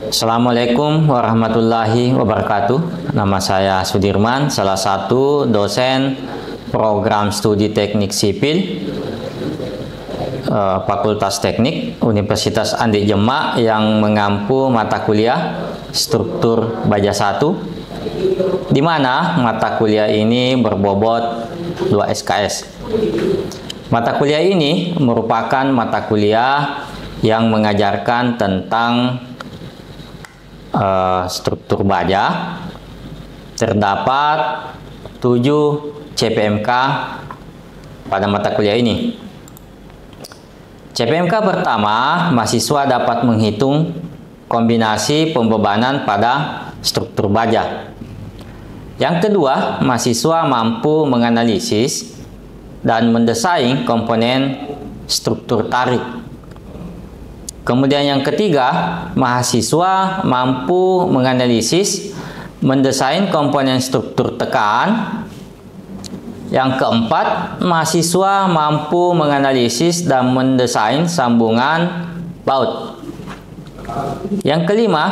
Assalamualaikum warahmatullahi wabarakatuh. Nama saya Sudirman, salah satu dosen program studi teknik sipil Fakultas Teknik Universitas Andi Demak yang mengampu mata kuliah struktur baja 1, di mana mata kuliah ini berbobot 2 SKS. Mata kuliah ini merupakan mata kuliah yang mengajarkan tentang struktur baja. Terdapat 7 CPMK pada mata kuliah ini. CPMK pertama, mahasiswa dapat menghitung kombinasi pembebanan pada struktur baja. Yang kedua, mahasiswa mampu menganalisis dan mendesain komponen struktur tarik. Kemudian yang ketiga, mahasiswa mampu menganalisis, mendesain komponen struktur tekan. Yang keempat, mahasiswa mampu menganalisis dan mendesain sambungan baut. Yang kelima,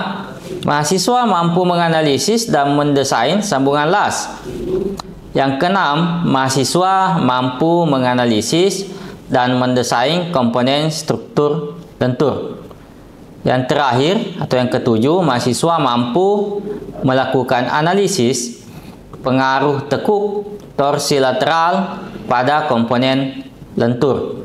mahasiswa mampu menganalisis dan mendesain sambungan las. Yang keenam, mahasiswa mampu menganalisis dan mendesain komponen struktur lentur. Yang terakhir atau yang ketujuh, mahasiswa mampu melakukan analisis pengaruh tekuk torsi lateral pada komponen lentur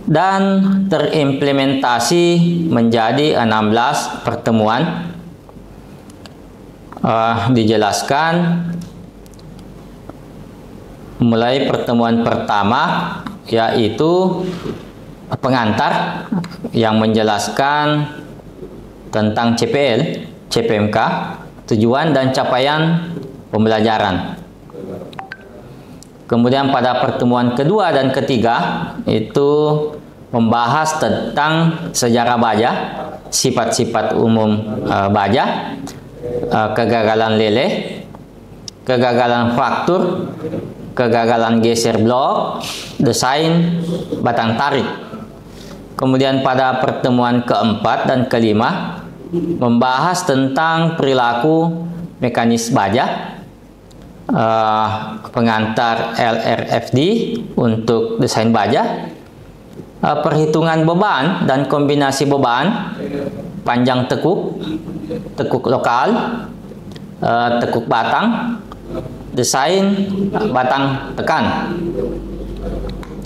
dan terimplementasi menjadi 16 pertemuan. Dijelaskan mulai pertemuan pertama, yaitu pengantar yang menjelaskan tentang CPL, CPMK, tujuan dan capaian pembelajaran. Kemudian pada pertemuan kedua dan ketiga itu membahas tentang sejarah baja, sifat-sifat umum baja, kegagalan leleh, kegagalan fraktur, kegagalan geser blok, desain batang tarik. Kemudian pada pertemuan keempat dan kelima membahas tentang perilaku mekanis baja, pengantar LRFD untuk desain baja, perhitungan beban dan kombinasi beban, panjang tekuk, tekuk lokal, tekuk batang, desain batang tekan.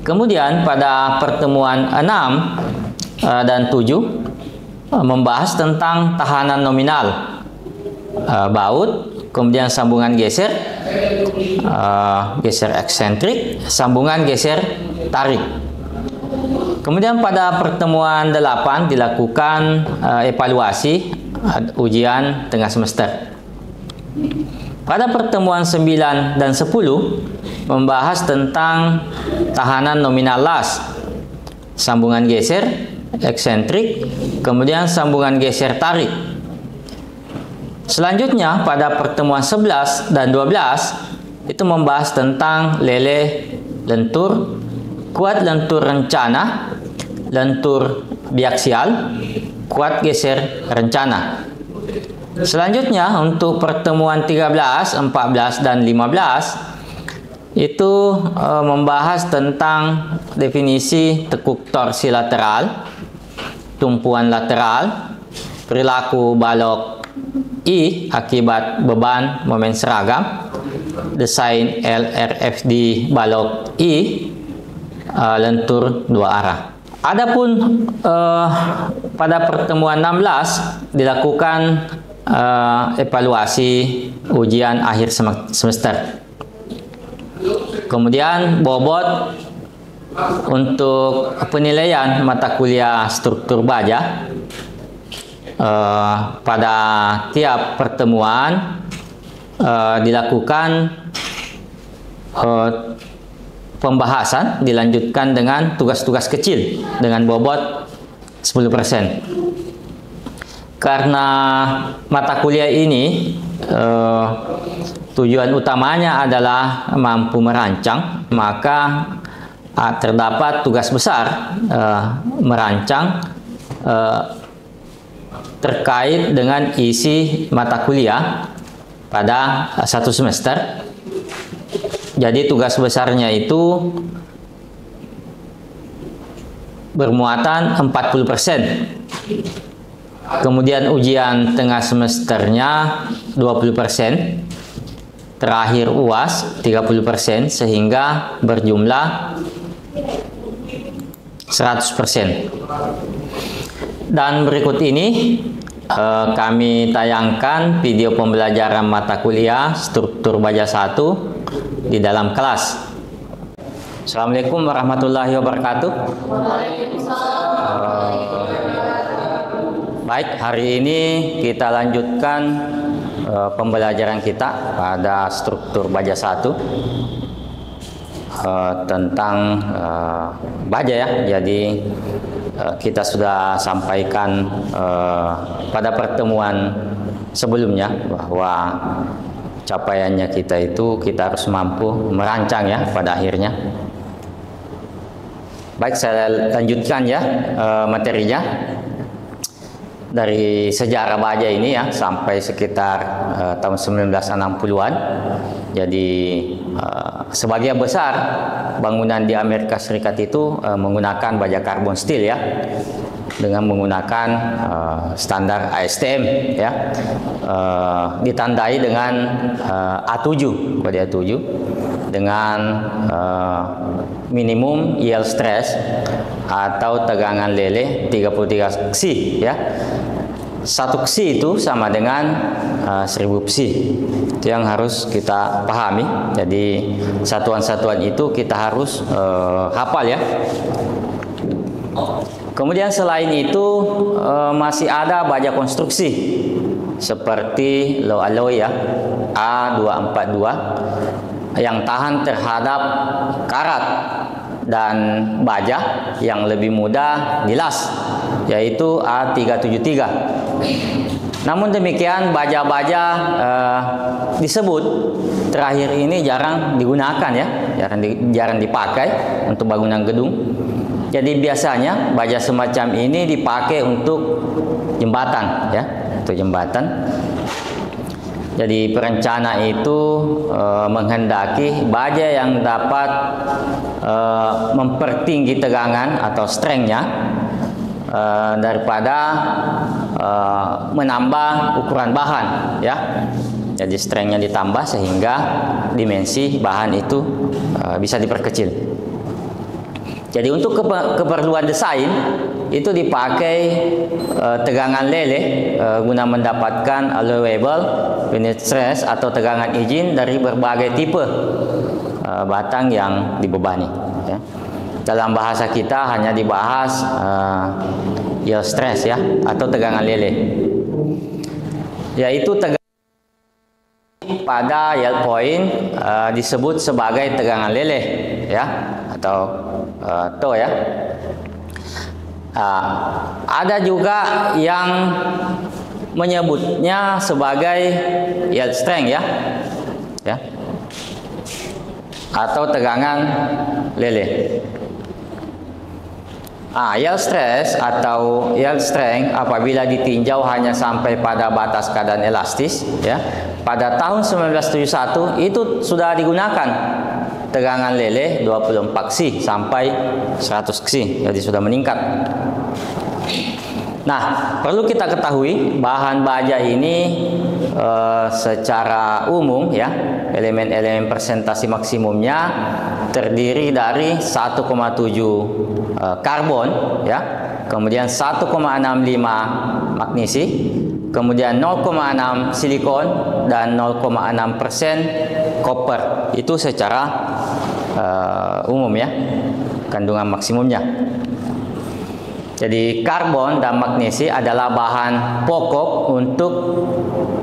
Kemudian pada pertemuan 6 dan 7 membahas tentang tahanan nominal baut, kemudian sambungan geser, geser eksentrik, sambungan geser tarik. Kemudian pada pertemuan 8 dilakukan evaluasi ujian tengah semester. Pada pertemuan 9 dan 10 membahas tentang tahanan nominal las, sambungan geser eksentrik, kemudian sambungan geser tarik. Selanjutnya pada pertemuan 11 dan 12 itu membahas tentang leleh lentur, kuat lentur rencana, lentur biaksial, kuat geser rencana. Selanjutnya untuk pertemuan 13, 14 dan 15 itu membahas tentang definisi tekuk torsi lateral, tumpuan lateral, perilaku balok I akibat beban momen seragam, desain LRFD balok I, lentur dua arah. Adapun pada pertemuan 16 dilakukan evaluasi ujian akhir semester. Kemudian bobot untuk penilaian mata kuliah struktur baja pada tiap pertemuan dilakukan pembahasan, dilanjutkan dengan tugas-tugas kecil dengan bobot 10%. Karena mata kuliah ini tujuan utamanya adalah mampu merancang, maka terdapat tugas besar merancang terkait dengan isi mata kuliah pada satu semester. Jadi tugas besarnya itu bermuatan 40%. Kemudian ujian tengah semesternya 20%. Terakhir UAS 30%, sehingga berjumlah 100%. Dan berikut ini kami tayangkan video pembelajaran mata kuliah struktur baja 1 di dalam kelas. Assalamualaikum warahmatullahi wabarakatuh. Baik, hari ini kita lanjutkan pembelajaran kita pada struktur baja 1 tentang baja ya. Jadi kita sudah sampaikan pada pertemuan sebelumnya bahwa capaiannya kita itu kita harus mampu merancang ya pada akhirnya. Baik, saya lanjutkan ya materinya dari sejarah baja ini ya sampai sekitar tahun 1960-an. Jadi sebagian besar bangunan di Amerika Serikat itu menggunakan baja karbon steel ya, dengan menggunakan standar ASTM ya, ditandai dengan A7, kode A7, dengan minimum yield stress atau tegangan leleh 33 psi ya. 1 psi itu sama dengan 1000 psi. Itu yang harus kita pahami. Jadi satuan-satuan itu kita harus hafal ya. Kemudian selain itu masih ada baja konstruksi seperti low alloy ya, A242 yang tahan terhadap karat dan baja yang lebih mudah dilas, yaitu A373. Namun demikian baja-baja disebut terakhir ini jarang digunakan ya, jarang dipakai untuk bangunan gedung. Jadi biasanya baja semacam ini dipakai untuk jembatan ya, untuk jembatan. Jadi perencana itu menghendaki baja yang dapat mempertinggi tegangan atau strength-nya daripada menambah ukuran bahan ya. Jadi strength-nya ditambah sehingga dimensi bahan itu bisa diperkecil. Jadi untuk keperluan desain itu dipakai tegangan leleh guna mendapatkan allowable unit stress atau tegangan izin dari berbagai tipe batang yang dibebani ya. Dalam bahasa kita hanya dibahas yield stress ya, atau tegangan leleh, yaitu tegangan pada yield point disebut sebagai tegangan leleh ya, atau TO ya. Ada juga yang menyebutnya sebagai yield strength ya, atau tegangan leleh. Yield stress atau yield strength apabila ditinjau hanya sampai pada batas keadaan elastis ya. Pada tahun 1971 itu sudah digunakan tegangan leleh 24 psi sampai 100 psi, jadi sudah meningkat. Nah, perlu kita ketahui bahan baja ini secara umum ya, elemen-elemen presentasi maksimumnya terdiri dari 1,7 karbon ya, kemudian 1,65 magnesi, kemudian 0,6 silikon dan 0,6% koper. Itu secara umum ya, kandungan maksimumnya. Jadi karbon dan magnesi adalah bahan pokok untuk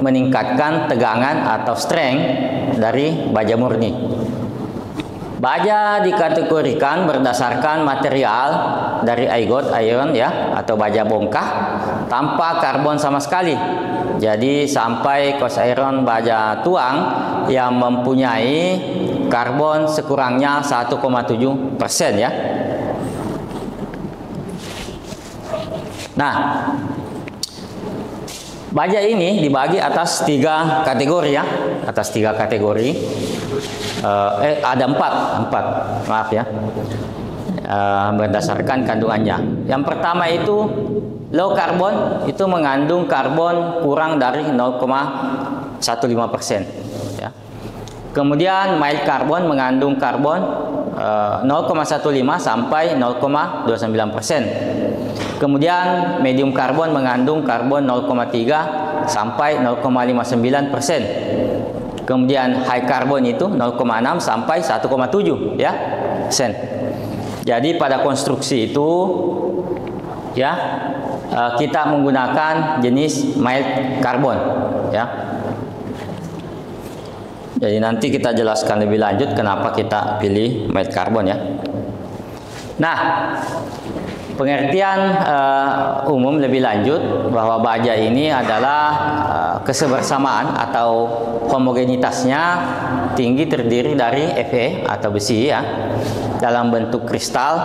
meningkatkan tegangan atau strength dari baja murni. Baja dikategorikan berdasarkan material dari aigot iron ya, atau baja bongkah tanpa karbon sama sekali. Jadi sampai cast iron baja tuang yang mempunyai karbon sekurangnya 1,7% ya. Nah, baja ini dibagi atas 3 kategori ya, atas 3 kategori. Ada empat, maaf ya. Berdasarkan kandungannya. Yang pertama itu low carbon, itu mengandung karbon kurang dari 0,15%. Ya. Kemudian mild carbon mengandung karbon 0,15 sampai 0,29%. Kemudian medium carbon mengandung karbon 0,3 sampai 0,59%. Kemudian high carbon itu 0,6 sampai 1,7 ya persen. Jadi pada konstruksi itu ya kita menggunakan jenis mild carbon ya. Jadi nanti kita jelaskan lebih lanjut kenapa kita pilih mild carbon ya. Nah, pengertian umum lebih lanjut bahwa baja ini adalah kesebersamaan atau homogenitasnya tinggi terdiri dari Fe atau besi ya dalam bentuk kristal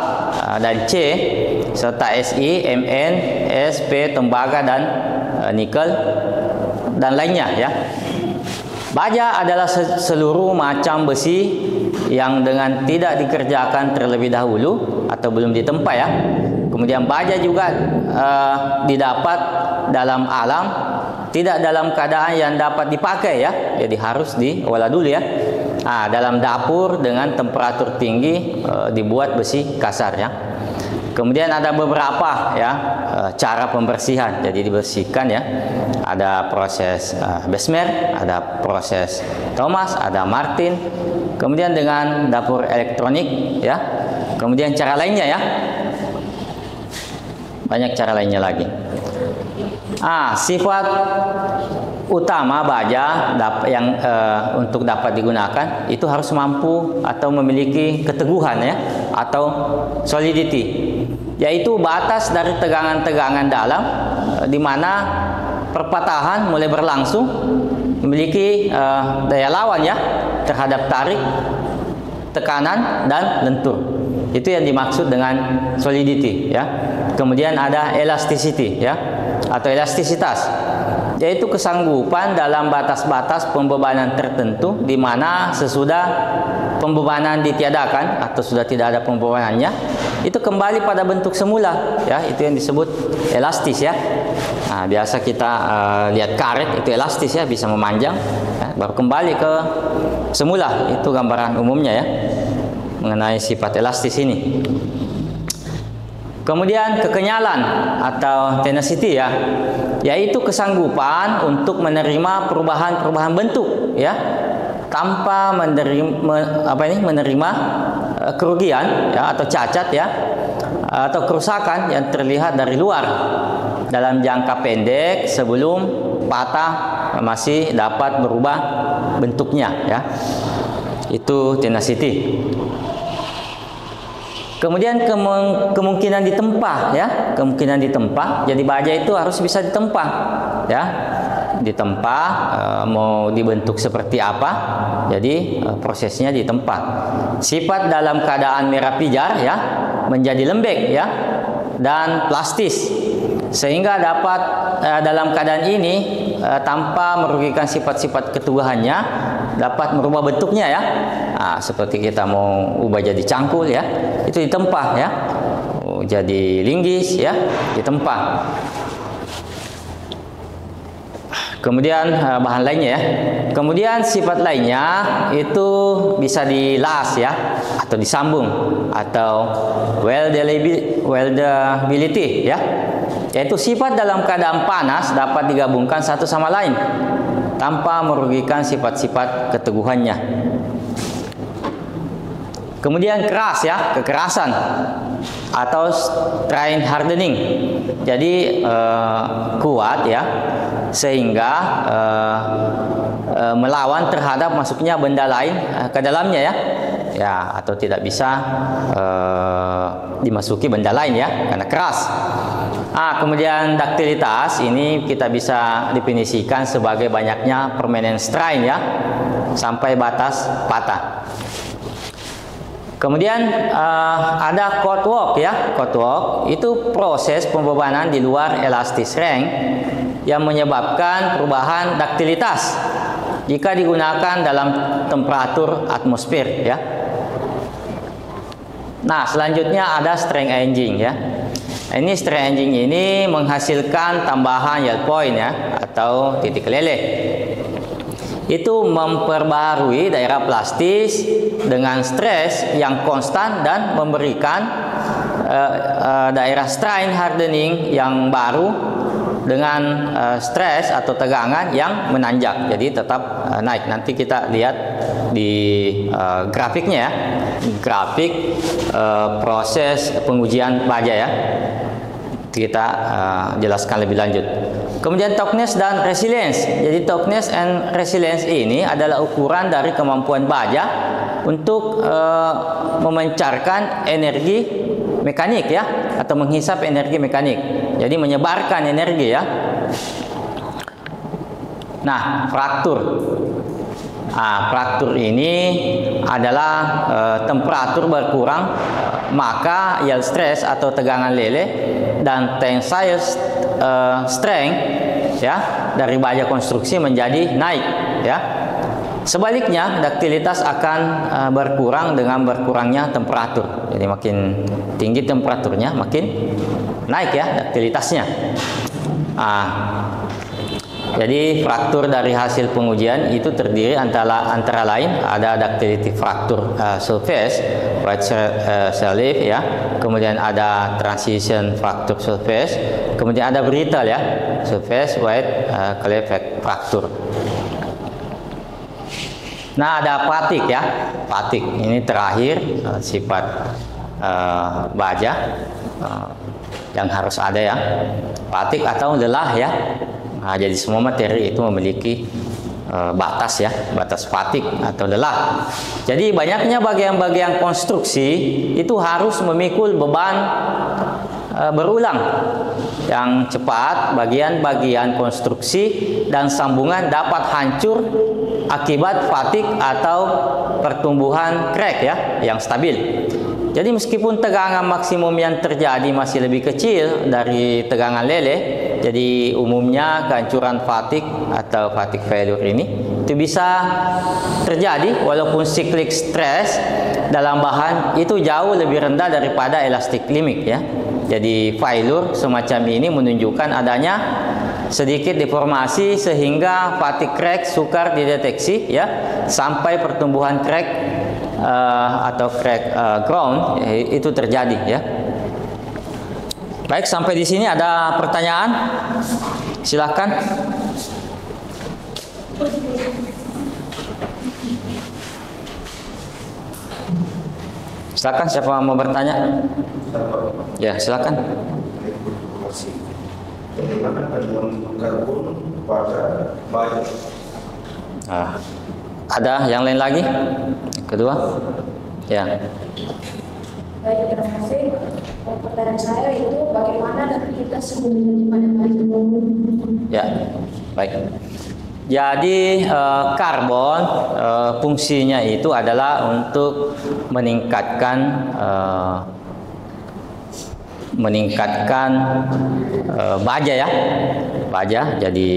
dan C serta Si, Mn, Sp, tembaga dan nikel dan lainnya ya. Baja adalah seluruh macam besi yang dengan tidak dikerjakan terlebih dahulu atau belum ditempa ya. Kemudian baja juga didapat dalam alam, tidak dalam keadaan yang dapat dipakai ya. Jadi harus diolah dulu ya. Nah, dalam dapur dengan temperatur tinggi dibuat besi kasar ya. Kemudian ada beberapa ya cara pembersihan. Jadi dibersihkan ya. Ada proses Bessemer, ada proses Thomas, ada Martin. Kemudian dengan dapur elektronik ya. Kemudian cara lainnya ya. Banyak cara lainnya lagi. Sifat utama baja yang untuk dapat digunakan itu harus mampu atau memiliki keteguhan ya atau solidity, yaitu batas dari tegangan-tegangan dalam di mana perpatahan mulai berlangsung memiliki daya lawan ya terhadap tarik, tekanan dan lentur. Itu yang dimaksud dengan solidity ya. Kemudian ada elasticity ya atau elastisitas, yaitu kesanggupan dalam batas-batas pembebanan tertentu di mana sesudah pembebanan ditiadakan atau sudah tidak ada pembebanannya itu kembali pada bentuk semula ya, itu yang disebut elastis ya. Nah, biasa kita lihat karet itu elastis ya, bisa memanjang ya, baru kembali ke semula. Itu gambaran umumnya ya mengenai sifat elastis ini. Kemudian kekenyalan atau tenacity ya, yaitu kesanggupan untuk menerima perubahan-perubahan bentuk ya tanpa menerima kerugian ya atau cacat ya atau kerusakan yang terlihat dari luar dalam jangka pendek sebelum patah masih dapat berubah bentuknya ya. Itu tenacity. Kemudian kemungkinan ditempa ya, kemungkinan ditempa. Jadi baja itu harus bisa ditempa ya. Ditempa mau dibentuk seperti apa. Jadi prosesnya ditempa. Sifat dalam keadaan merah pijar ya, menjadi lembek ya dan plastis. Sehingga dapat dalam keadaan ini tanpa merugikan sifat-sifat keteguhannya dapat merubah bentuknya ya. Nah, seperti kita mau ubah jadi cangkul ya, itu ditempa ya. Jadi linggis ya, ditempa. Kemudian bahan lainnya ya. Kemudian sifat lainnya itu bisa dilas ya atau disambung atau weldability ya. Yaitu sifat dalam keadaan panas dapat digabungkan satu sama lain tanpa merugikan sifat-sifat keteguhannya. Kemudian keras ya, kekerasan atau strain hardening. Jadi kuat ya sehingga melawan terhadap masuknya benda lain ke dalamnya ya. Ya, atau tidak bisa dimasuki benda lain ya karena keras. Kemudian duktilitas ini kita bisa definisikan sebagai banyaknya permanen strain ya sampai batas patah. Kemudian ada cold work ya. Cold work itu proses pembebanan di luar elastis ring yang menyebabkan perubahan duktilitas jika digunakan dalam temperatur atmosfer ya. Nah, selanjutnya ada strength aging ya. Ini strength aging ini menghasilkan tambahan yield point ya atau titik leleh. Itu memperbaharui daerah plastis dengan stres yang konstan dan memberikan daerah strain hardening yang baru dengan stres atau tegangan yang menanjak. Jadi tetap naik. Nanti kita lihat di grafiknya ya. Grafik proses pengujian baja ya. Kita jelaskan lebih lanjut. Kemudian toughness dan resilience. Jadi toughness and resilience ini adalah ukuran dari kemampuan baja untuk memancarkan energi mekanik ya, atau menghisap energi mekanik. Jadi menyebarkan energi ya. Nah, fraktur. Fraktur ini adalah temperatur berkurang, maka yield stress atau tegangan leleh dan tensile strength ya dari baja konstruksi menjadi naik ya. Sebaliknya, duktilitas akan berkurang dengan berkurangnya temperatur. Jadi makin tinggi temperaturnya, makin naik ya duktilitasnya. Jadi fraktur dari hasil pengujian itu terdiri antara lain ada ductility fracture surface, white cell leaf ya, kemudian ada transition fracture surface, kemudian ada brittle ya, surface white cleft fracture. Nah, ada fatigue ya, fatigue ini terakhir sifat baja yang harus ada ya, fatigue atau lelah ya. Nah, jadi semua materi itu memiliki batas ya, batas fatigue atau lelah. Jadi banyaknya bagian-bagian konstruksi itu harus memikul beban berulang yang cepat. Bagian-bagian konstruksi dan sambungan dapat hancur akibat fatigue atau pertumbuhan crack ya yang stabil. Jadi meskipun tegangan maksimum yang terjadi masih lebih kecil dari tegangan leleh, jadi umumnya kehancuran fatigue atau fatigue failure ini itu bisa terjadi walaupun cyclic stress dalam bahan itu jauh lebih rendah daripada elastic limit ya. Jadi failure semacam ini menunjukkan adanya sedikit deformasi sehingga fatigue crack sukar dideteksi ya, sampai pertumbuhan crack atau crack ground itu terjadi ya. Baik, sampai di sini ada pertanyaan? Silakan. Silakan, siapa mau bertanya? Ya, silakan. Bagaimana kandungan karbon pada baja? Ada yang lain lagi? Kedua? Ya. Baik, terima kasih. Pertanyaan saya itu bagaimana duktilitas sebelumnya pada baja? Ya, baik. Jadi karbon fungsinya itu adalah untuk meningkatkan baja ya, baja. Jadi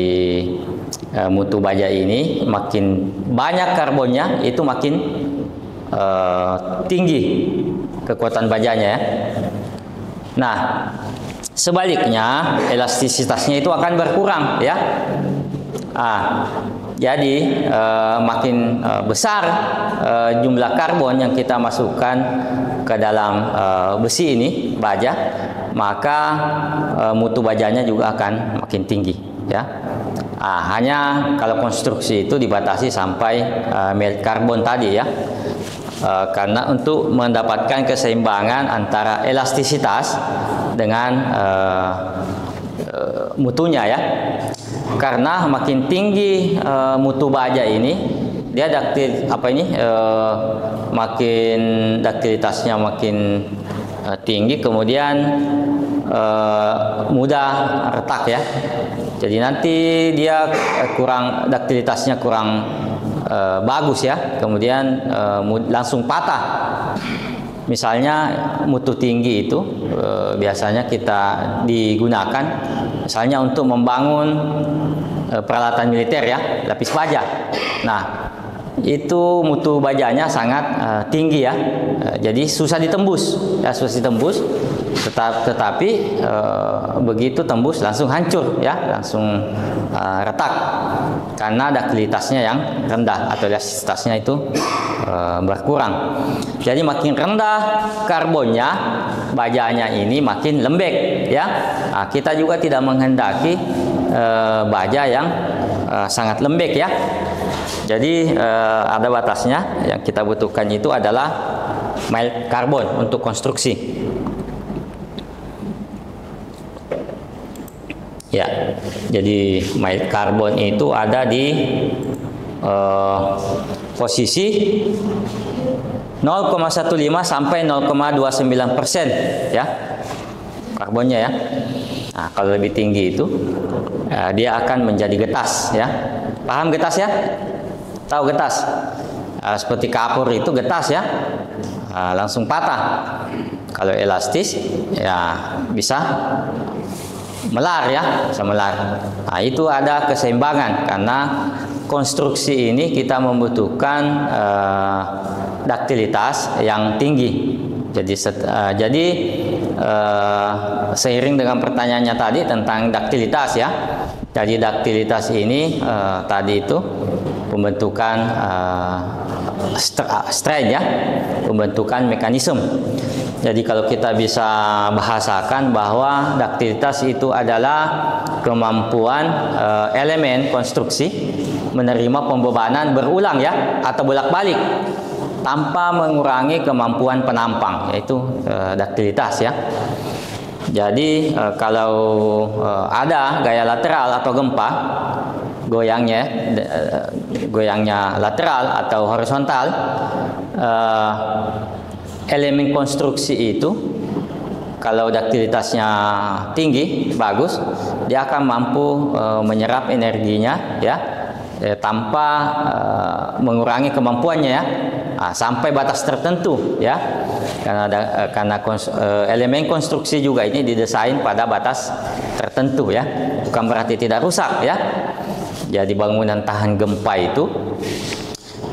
mutu baja ini makin banyak karbonnya itu makin tinggi kekuatan bajanya ya. Nah, sebaliknya elastisitasnya itu akan berkurang ya. Jadi makin besar jumlah karbon yang kita masukkan ke dalam besi ini, baja, maka mutu bajanya juga akan makin tinggi ya. Hanya kalau konstruksi itu dibatasi sampai melt karbon tadi ya. Karena untuk mendapatkan keseimbangan antara elastisitas dengan mutunya ya. Karena makin tinggi mutu baja ini, dia makin duktilitasnya makin tinggi, kemudian mudah retak ya. Jadi nanti dia duktilitasnya kurang bagus ya, kemudian langsung patah Misalnya mutu tinggi itu biasanya kita digunakan misalnya untuk membangun peralatan militer ya, lapis baja. Nah, itu mutu bajanya sangat tinggi ya, jadi susah ditembus ya, susah ditembus. Tetapi begitu tembus langsung hancur ya, langsung retak karena duktilitasnya yang rendah atau elastisitasnya itu berkurang. Jadi makin rendah karbonnya, bajanya ini makin lembek ya. Nah, kita juga tidak menghendaki baja yang sangat lembek ya. Jadi ada batasnya. Yang kita butuhkan itu adalah mild karbon untuk konstruksi. Ya, jadi mild karbon itu ada di posisi 0,15 sampai 0,29% ya karbonnya ya. Nah, kalau lebih tinggi itu dia akan menjadi getas ya. Paham getas ya? Tahu getas? Seperti kapur itu getas ya, langsung patah. Kalau elastis ya bisa melar ya, bisa melar. Nah, itu ada keseimbangan karena konstruksi ini kita membutuhkan duktilitas yang tinggi. Jadi seiring dengan pertanyaannya tadi tentang duktilitas ya. Jadi duktilitas ini tadi itu pembentukan strain ya, pembentukan mekanisme. Jadi kalau kita bisa bahasakan bahwa duktilitas itu adalah kemampuan elemen konstruksi menerima pembebanan berulang ya, atau bolak-balik tanpa mengurangi kemampuan penampang, yaitu duktilitas ya. Jadi kalau ada gaya lateral atau gempa, goyangnya lateral atau horizontal, elemen konstruksi itu kalau duktilitasnya tinggi, bagus, dia akan mampu menyerap energinya ya, tanpa mengurangi kemampuannya ya, sampai batas tertentu ya. Karena elemen konstruksi juga ini didesain pada batas tertentu ya, bukan berarti tidak rusak ya. Jadi bangunan tahan gempa itu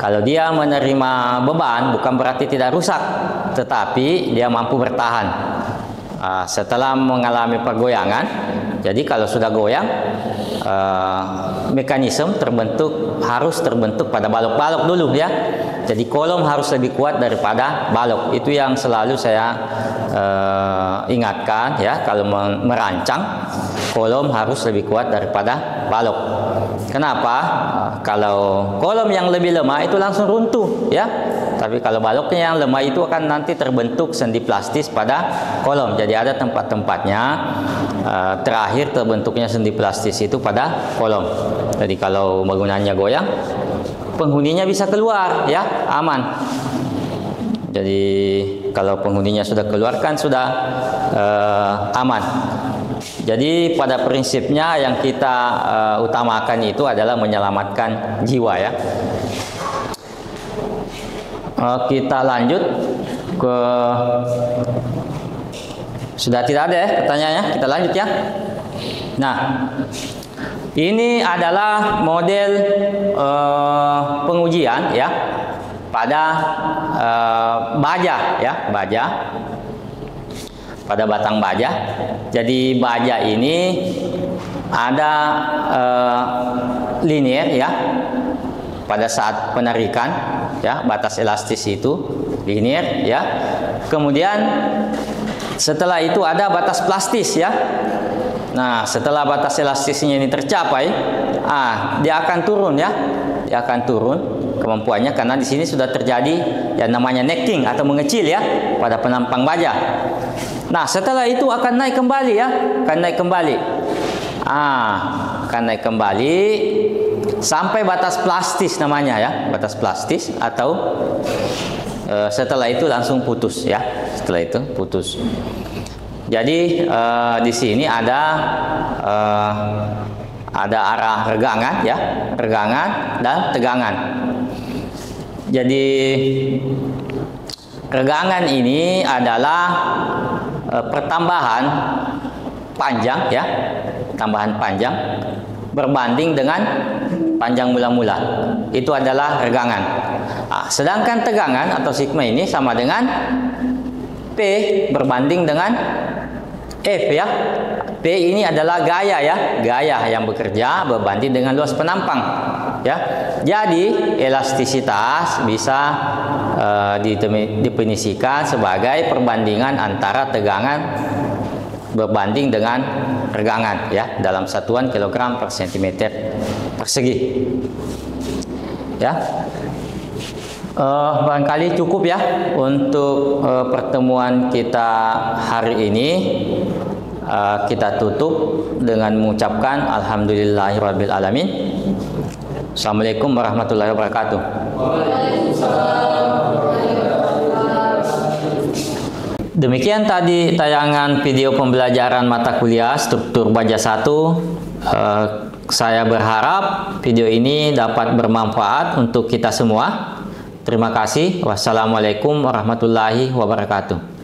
kalau dia menerima beban bukan berarti tidak rusak, tetapi dia mampu bertahan setelah mengalami pergoyangan. Jadi kalau sudah goyang, mekanisme harus terbentuk pada balok-balok dulu ya. Jadi kolom harus lebih kuat daripada balok. Itu yang selalu saya ingatkan ya, kalau merancang kolom harus lebih kuat daripada balok. Kenapa? Kalau kolom yang lebih lemah itu langsung runtuh ya. Tapi kalau baloknya yang lemah itu akan nanti terbentuk sendi plastis pada kolom. Jadi ada tempat-tempatnya terakhir terbentuknya sendi plastis itu pada kolom. Jadi kalau bangunannya goyang, penghuninya bisa keluar ya, aman. Jadi kalau penghuninya sudah keluar kan sudah aman. Jadi pada prinsipnya yang kita utamakan itu adalah menyelamatkan jiwa ya. Kita lanjut ke, sudah tidak ada ya pertanyaannya, kita lanjut ya. Nah, ini adalah model pengujian ya pada baja ya, baja, pada batang baja. Jadi baja ini ada linier ya pada saat penarikan ya, batas elastis itu linier ya. Kemudian setelah itu ada batas plastis ya. Nah, setelah batas elastisnya ini tercapai, dia akan turun ya. Dia akan turun kemampuannya karena di sini sudah terjadi yang namanya necking atau mengecil ya pada penampang baja. Nah, setelah itu akan naik kembali ya, akan naik kembali. Akan naik kembali sampai batas plastis namanya ya, batas plastis, atau setelah itu langsung putus ya. Setelah itu putus. Jadi di sini ada arah regangan ya, regangan dan tegangan. Jadi regangan ini adalah pertambahan panjang ya, tambahan panjang berbanding dengan panjang mula-mula. Itu adalah regangan. Sedangkan tegangan atau sigma ini sama dengan P berbanding dengan F ya. P ini adalah gaya ya, gaya yang bekerja berbanding dengan luas penampang ya. Jadi elastisitas bisa didefinisikan sebagai perbandingan antara tegangan berbanding dengan regangan ya dalam satuan kilogram per sentimeter persegi ya. Barangkali cukup ya untuk pertemuan kita hari ini. Kita tutup dengan mengucapkan alhamdulillahirabbil alamin. Assalamualaikum warahmatullahi wabarakatuh. Demikian tadi tayangan video pembelajaran mata kuliah struktur baja 1. Saya berharap video ini dapat bermanfaat untuk kita semua. Terima kasih. Wassalamualaikum warahmatullahi wabarakatuh.